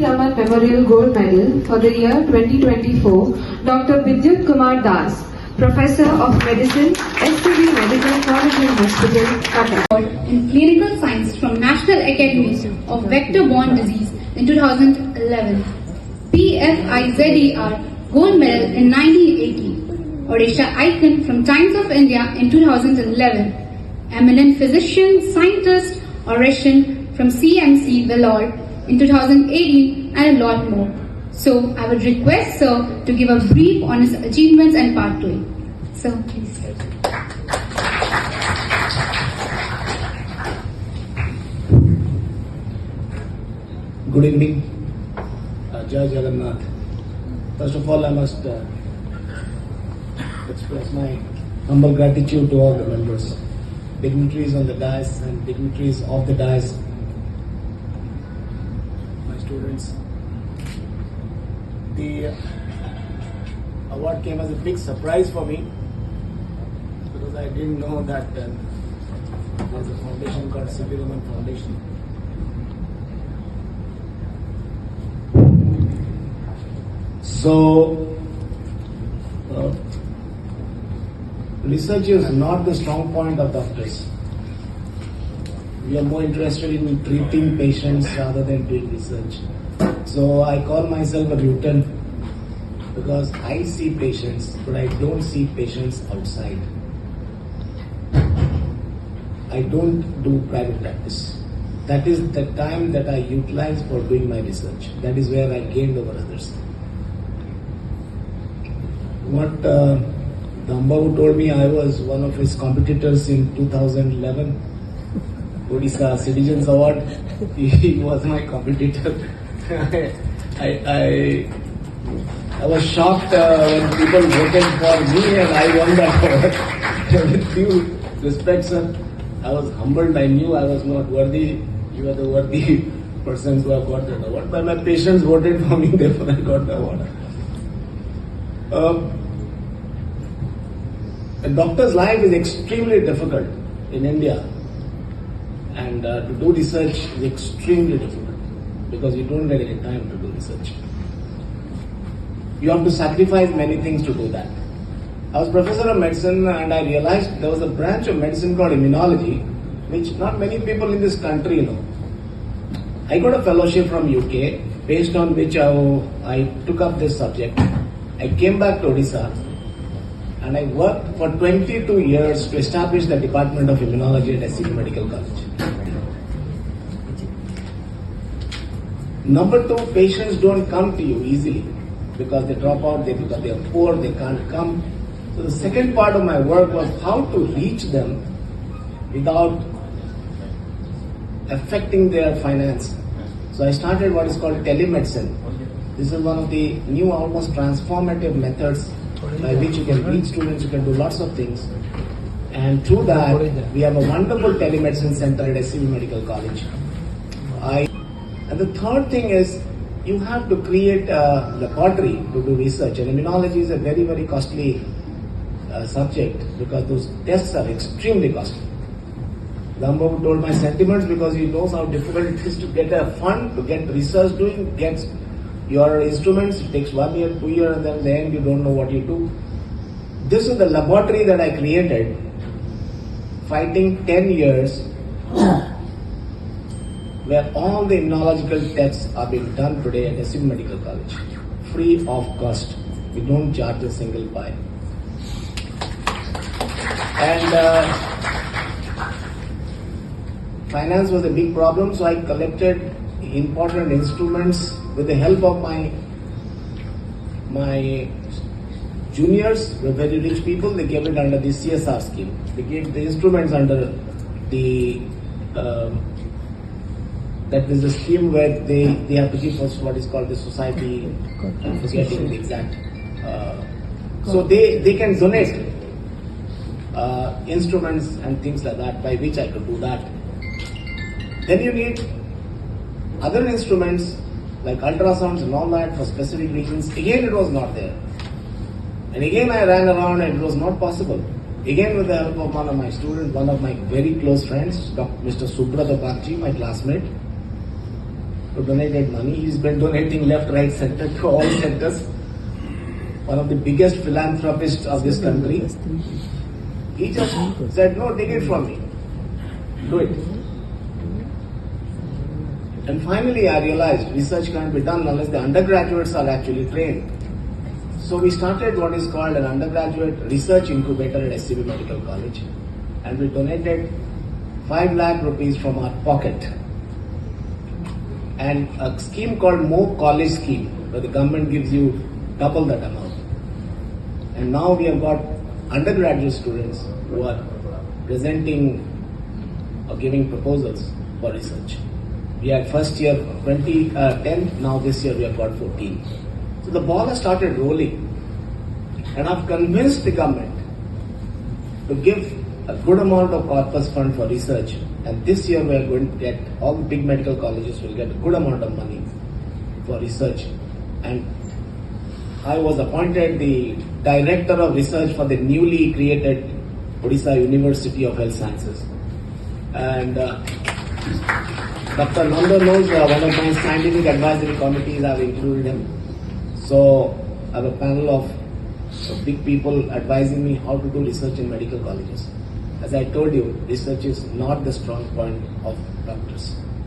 Raman Memorial Gold Medal for the year 2024, Dr. Bidyut Kumar Das, Professor of Medicine, S.C.B. Medical College and Hospital, Cuttack. In clinical science from National Academy of Vector-Borne Disease in 2011. PFIZER Gold Medal in 1980. Odisha Icon from Times of India in 2011. Eminent Physician, Scientist, Oration from CMC Vellore in 2018 and a lot more. So I would request Sir to give a brief on his achievements and pathway. Sir, please. Good evening, Jai Jagannath. First of all, I must express my humble gratitude to all the members, dignitaries on the dais and dignitaries of the dais, my students. The award came as a big surprise for me because I didn't know that there's a foundation called S.C.B. Raman Foundation. So, research is not the strong point of doctors. We are more interested in treating patients rather than doing research. So I call myself a mutant because I see patients, but I don't see patients outside. I don't do private practice. That is the time that I utilize for doing my research. That is where I gained over others. What the Ambavu told me, I was one of his competitors in 2011 Odisha Citizens Award. He was my competitor. I was shocked when people voted for me and I won that award. With due respect, sir, I was humbled. I knew I was not worthy. You are the worthy persons who have got that award. But my patients voted for me, therefore I got the award. A doctor's life is extremely difficult in India, and to do research is extremely difficult because you don't get any time to do research. You have to sacrifice many things to do that. I was professor of medicine and I realized there was a branch of medicine called Immunology, which not many people in this country know. I got a fellowship from UK, based on which I took up this subject. I came back to Odisha and I worked for 22 years to establish the Department of Immunology at S.C.B. Medical College. Number two, patients don't come to you easily because they drop out, because they are poor, they can't come. So the second part of my work was how to reach them without affecting their finance. So I started what is called telemedicine. This is one of the new, almost transformative methods by which you can reach students, you can do lots of things. And through that, we have a wonderful telemedicine center at S.C.B. Medical College. And the third thing is, you have to create a laboratory to do research. And immunology is a very, very costly subject because those tests are extremely costly. Rambabu told my sentiments because he knows how difficult it is to get a fund, to get research doing, get your instruments. It takes 1 year, 2 years, and then in the end you don't know what you do. This is the laboratory that I created, fighting 10 years, where all the immunological tests are being done today at S.C.B. Medical College, free of cost. We don't charge a single pie. And finance was a big problem, so I collected important instruments with the help of my juniors, who were very rich people. They gave it under the CSR scheme. They gave the instruments under the that is the scheme where they have to give us what is called the society. I'm forgetting the exact. So they can donate instruments and things like that, by which I could do that. Then you need other instruments like ultrasounds and all that for specific reasons. Again, it was not there. And again, I ran around and it was not possible. Again, with the help of one of my students, one of my very close friends, Mr. Subrata Bakji, my classmate, who donated money. He's been donating left, right, center to all sectors. One of the biggest philanthropists of this country. He just said, no, take it from me. Do it. And finally I realized research can't be done unless the undergraduates are actually trained. So we started what is called an undergraduate research incubator at S.C.B Medical College. And we donated 5 lakh rupees from our pocket. And a scheme called MOOC College Scheme, where the government gives you double that amount. And now we have got undergraduate students who are presenting or giving proposals for research. We had first year 10, now this year we have got 14. So the ball has started rolling. And I've convinced the government to give a good amount of corpus fund for research. And this year we are going to get, all the big medical colleges will get a good amount of money for research. And I was appointed the Director of Research for the newly created Odisha University of Health Sciences. And Dr. Nanda knows one of my scientific advisory committees, I've included him. So I have a panel of big people advising me how to do research in medical colleges. As I told you, research is not the strong point of doctors.